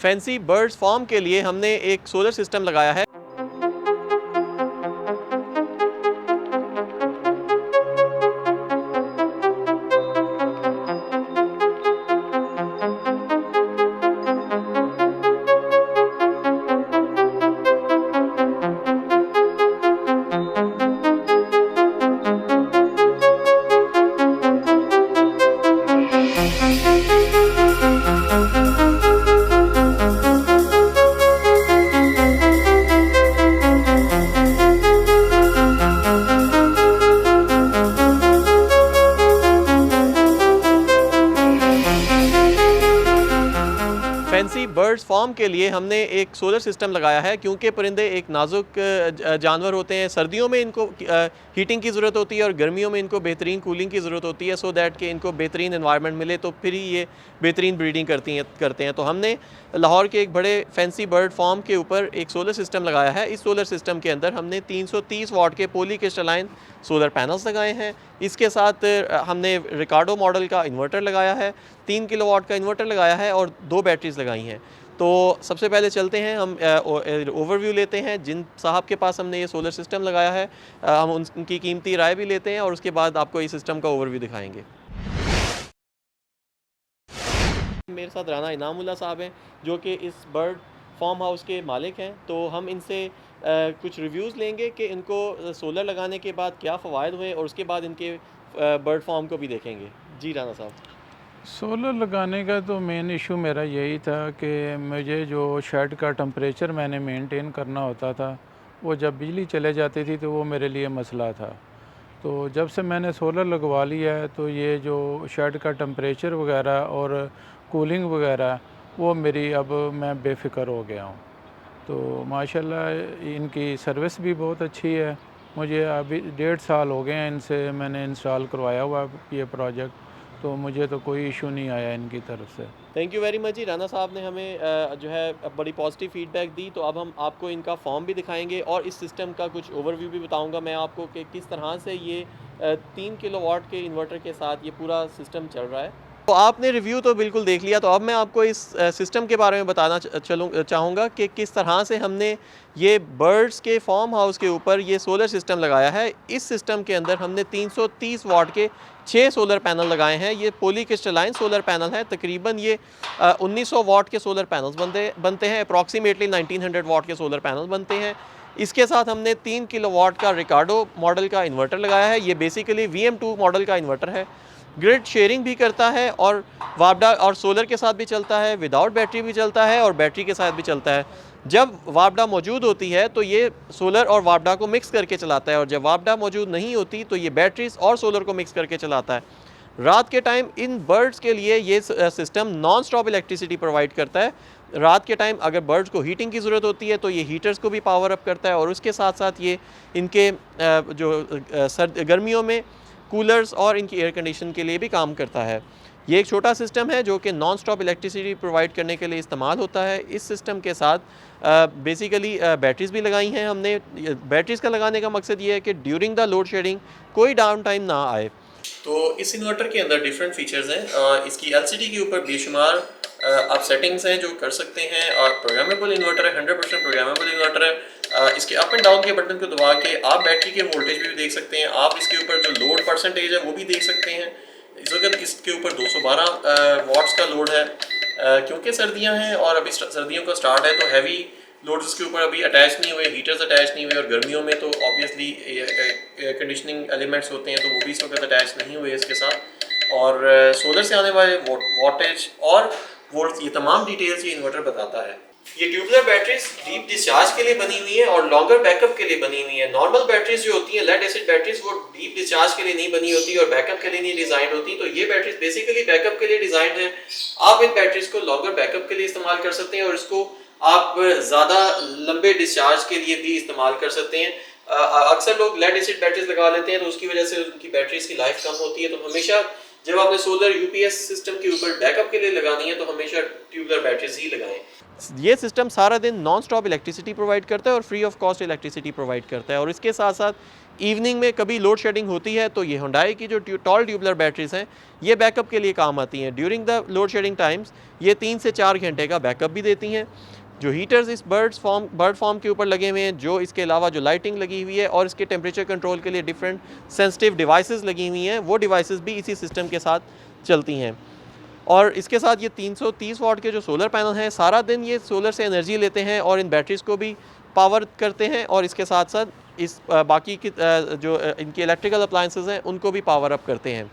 Fancy birds farm के लिए हमने एक सोलर सिस्टम लगाया है। फैंसी बर्ड्स फार्म के लिए हमने एक सोलर सिस्टम लगाया है, क्योंकि परिंदे एक नाजुक जानवर होते हैं। सर्दियों में इनको हीटिंग की ज़रूरत होती है और गर्मियों में इनको बेहतरीन कूलिंग की ज़रूरत होती है, सो दैट कि इनको बेहतरीन एनवायरनमेंट मिले, तो फिर ही ये बेहतरीन ब्रीडिंग करते हैं। तो हमने लाहौर के एक बड़े फैंसी बर्ड फार्म के ऊपर एक सोलर सिस्टम लगाया है। इस सोलर सिस्टम के अंदर हमने 330 वाट के पॉलीक्रिस्टलाइन सोलर पैनल्स लगाए हैं। इसके साथ हमने रिकार्डो मॉडल का इन्वर्टर लगाया है, 3 किलोवाट का इन्वर्टर लगाया है और 2 बैटरीज लगाई हैं। तो सबसे पहले चलते हैं, हम ओवरव्यू लेते हैं जिन साहब के पास हमने ये सोलर सिस्टम लगाया है। हम उनकी कीमती राय भी लेते हैं और उसके बाद आपको इस सिस्टम का ओवरव्यू दिखाएंगे। मेरे साथ राना इनामुल्लाह साहब हैं, जो कि इस बर्ड फार्म हाउस के मालिक हैं। तो हम इनसे कुछ रिव्यूज़ लेंगे कि इनको सोलर लगाने के बाद क्या फ़वाइद हुए और उसके बाद इनके बर्ड फार्म को भी देखेंगे। जी राना साहब। सोलर लगाने का तो मेन इशू मेरा यही था कि मुझे जो शेड का टेम्परेचर मैंने मेंटेन करना होता था, वो जब बिजली चले जाती थी तो वो मेरे लिए मसला था। तो जब से मैंने सोलर लगवा लिया है तो ये जो शेड का टेम्परेचर वगैरह और कूलिंग वगैरह वो मेरी अब मैं बेफ़िक्र हो गया हूँ। तो माशाल्लाह इनकी सर्विस भी बहुत अच्छी है। मुझे अभी 1.5 साल हो गए हैं इनसे मैंने इंस्टॉल करवाया हुआ ये प्रोजेक्ट, तो मुझे तो कोई इशू नहीं आया इनकी तरफ से। थैंक यू वेरी मच जी। राना साहब ने हमें जो है बड़ी पॉजिटिव फीडबैक दी। तो अब हम आपको इनका फॉर्म भी दिखाएंगे और इस सिस्टम का कुछ ओवरव्यू भी बताऊंगा मैं आपको कि किस तरह से ये 3 किलोवाट के इन्वर्टर के साथ ये पूरा सिस्टम चल रहा है। तो आपने रिव्यू तो बिल्कुल देख लिया, तो अब मैं आपको इस सिस्टम के बारे में बताना चाहूँगा कि किस तरह से हमने ये बर्ड्स के फार्म हाउस के ऊपर ये सोलर सिस्टम लगाया है। इस सिस्टम के अंदर हमने 330 वाट के 6 सोलर पैनल लगाए हैं। ये पॉलीक्रिस्टलाइन सोलर पैनल है। तकरीबन ये 1900 वाट के सोलर पैनल्स बनते हैं। अप्रॉक्सीमेटली 1900 वाट के सोलर पैनल बनते हैं। इसके साथ हमने 3 किलोवाट का रिकार्डो मॉडल का इन्वर्टर लगाया है। ये बेसिकली VM2 मॉडल का इन्वर्टर है। ग्रिड शेयरिंग भी करता है और वापडा और सोलर के साथ भी चलता है, विदाउट बैटरी भी चलता है और बैटरी के साथ भी चलता है। जब वापडा मौजूद होती है तो ये सोलर और वापडा को मिक्स करके चलाता है, और जब वापडा मौजूद नहीं होती तो ये बैटरीज और सोलर को मिक्स करके चलाता है। रात के टाइम इन बर्ड्स के लिए ये system non stop electricity provide करता है। रात के टाइम अगर बर्ड्स को हीटिंग की ज़रूरत होती है तो ये हीटर्स को भी पावर अप करता है, और उसके साथ साथ ये इनके गर्मियों में कूलर्स और इनकी एयर कंडीशन के लिए भी काम करता है। ये एक छोटा सिस्टम है जो कि नॉन स्टॉप इलेक्ट्रिसिटी प्रोवाइड करने के लिए इस्तेमाल होता है। इस सिस्टम के साथ बेसिकली बैटरीज़ भी लगाई हैं हमने। बैटरीज़ का लगाने का मकसद ये है कि ड्यूरिंग द लोड शेडिंग कोई डाउन टाइम ना आए। तो इस इन्वर्टर के अंदर डिफरेंट फीचर्स हैं। इसकी LCD के ऊपर बेशुमार आप सेटिंग्स हैं जो कर सकते हैं, और प्रोग्रामेबल इन्वर्टर है, 100% प्रोग्रामेबल इन्वर्टर है। इसके अप एंड डाउन के बटन को दबा के आप बैटरी के वोल्टेज भी देख सकते हैं। आप इसके ऊपर जो लोड परसेंटेज है वो भी देख सकते हैं। इस वक्त इसके ऊपर 212 वाट्स का लोड है। क्योंकि सर्दियां हैं और अभी सर्दियों का स्टार्ट है तो हैवी लोड्स इसके ऊपर अभी अटैच नहीं हुए, हीटर्स अटैच नहीं हुए, और गर्मियों में तो ऑब्वियसली एयर कंडीशनिंग एलिमेंट्स होते हैं तो वो भी इस वक्त अटैच नहीं हुए इसके साथ। और सोलर से आने वाले वाटेज और वोल्ट, ये तमाम डिटेल्स ये इन्वर्टर बताता है। ये ट्यूबुलर बैटरीज डीप डिस्चार्ज के लिए बनी हुई है और लॉन्गर बैकअप के लिए बनी हुई है। नॉर्मल बैटरीज जो होती हैं, लेड एसिड बैटरीज, वो डीप डिस्चार्ज के लिए नहीं बनी होती और बैकअप के लिए नहीं डिजाइन होती। तो ये बैटरीज बेसिकली बैकअप के लिए डिजाइन है। आप इन बैटरीज को लॉन्गर बैकअप के लिए इस्तेमाल कर सकते हैं और इसको आप ज़्यादा लंबे डिस्चार्ज के लिए भी इस्तेमाल कर सकते हैं। अक्सर लोग लेड एसिड बैटरीज लगा लेते हैं तो उसकी वजह से उनकी बैटरीज की लाइफ कम होती है। तो हमेशा जब आपने सोलर यूपीएस सिस्टम के ऊपर बैकअप के लिए लगानी है तो हमेशा ट्यूबलर बैटरीज ही लगाएं। ये सिस्टम सारा दिन नॉन स्टॉप इलेक्ट्रिसिटी प्रोवाइड करता है और free of cost electricity provide करता है। और इसके साथ साथ इवनिंग में कभी लोड शेडिंग होती है तो ये हुंडई की जो टॉल ट्यूबलर बैटरीज हैं ये बैकअप के लिए काम आती हैं। During the load shedding times ये 3 से 4 घंटे का बैकअप भी देती हैं। जो हीटर्स इस बर्ड फॉर्म के ऊपर लगे हुए हैं, जो इसके अलावा जो लाइटिंग लगी हुई है और इसके टेम्परेचर कंट्रोल के लिए डिफरेंट सेंसिटिव डिवाइसेस लगी हुई हैं, वो डिवाइसेस भी इसी सिस्टम के साथ चलती हैं। और इसके साथ ये 330 वाट के जो सोलर पैनल हैं सारा दिन ये सोलर से एनर्जी लेते हैं और इन बैटरीज़ को भी पावर करते हैं और इसके साथ साथ इस बाकी की जो इनकी इलेक्ट्रिकल अप्लायंसेस हैं उनको भी पावर अप करते हैं।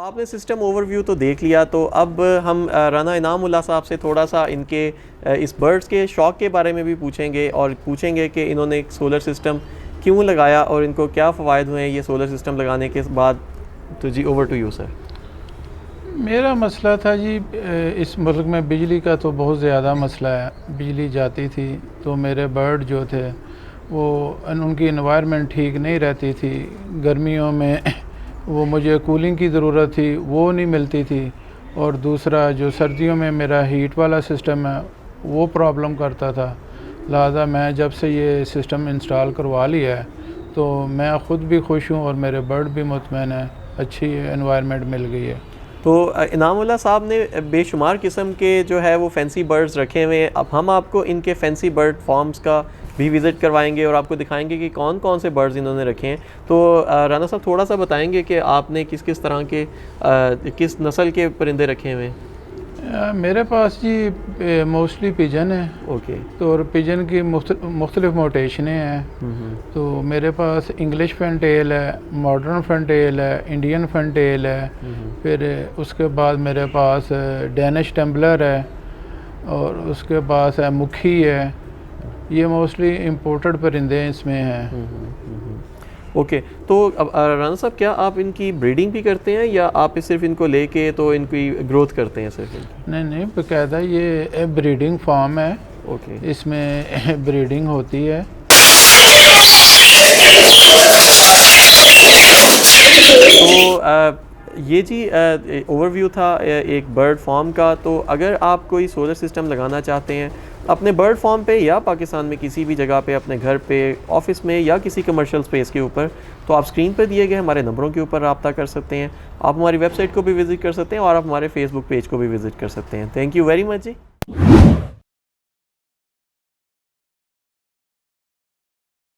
आपने सिस्टम ओवरव्यू तो देख लिया, तो अब हम राना इनामुल्लाह साहब से थोड़ा सा इनके इस बर्ड्स के शौक़ के बारे में भी पूछेंगे और पूछेंगे कि इन्होंने एक सोलर सिस्टम क्यों लगाया और इनको क्या फ़वाइद हुए ये सोलर सिस्टम लगाने के बाद। तो जी ओवर टू यू सर। मेरा मसला था जी, इस मुल्क में बिजली का तो बहुत ज़्यादा मसला है। बिजली जाती थी तो मेरे बर्ड जो थे वो उनकी एनवायरनमेंट ठीक नहीं रहती थी। गर्मियों में वो मुझे कूलिंग की ज़रूरत थी, वो नहीं मिलती थी। और दूसरा जो सर्दियों में मेरा हीट वाला सिस्टम है वो प्रॉब्लम करता था। लिहाजा मैं जब से ये सिस्टम इंस्टॉल करवा लिया है तो मैं ख़ुद भी खुश हूँ और मेरे बर्ड भी मुतमईन है, अच्छी एनवायरनमेंट मिल गई है। तो इनामुल्लाह साहब ने बेशुमार किस्म के जो है वो फैंसी बर्ड्स रखे हुए हैं। अब हम आपको इनके फैंसी बर्ड फार्म्स का भी विज़िट करवाएंगे और आपको दिखाएंगे कि कौन कौन से बर्ड्स इन्होंने रखे हैं। तो राना साहब थोड़ा सा बताएंगे कि आपने किस किस तरह के किस नस्ल के परिंदे रखे हुए हैं? मेरे पास जी मोस्टली पिजन है। ओके। तो और पिजन की मुख्तलिफ मोटेशनें हैं। तो मेरे पास इंग्लिश फैंटेल है, मॉडर्न फैंटेल है, इंडियन फैंटेल है। फिर उसके बाद मेरे पास डैनिश टम्बलर है और उसके पास है मुखी है। ये मोस्टली इंपोर्टेड परिंदे इसमें हैं। ओके। तो अब राना साहब क्या आप इनकी ब्रीडिंग भी करते हैं या आप सिर्फ इनको लेके तो इनकी ग्रोथ करते हैं सिर्फ? नहीं, बाकायदा ये ब्रीडिंग फार्म है। ओके। इसमें ब्रीडिंग होती है। तो ये जी ओवरव्यू था एक बर्ड फार्म का। तो अगर आप कोई सोलर सिस्टम लगाना चाहते हैं अपने बर्ड फार्म पे या पाकिस्तान में किसी भी जगह पे, अपने घर पे, ऑफिस में या किसी कमर्शियल स्पेस के ऊपर, तो आप स्क्रीन पर दिए गए हमारे नंबरों के ऊपर रब्ता कर सकते हैं। आप हमारी वेबसाइट को भी विज़िट कर सकते हैं और आप हमारे फेसबुक पेज को भी विज़िट कर सकते हैं। Thank you very much ji.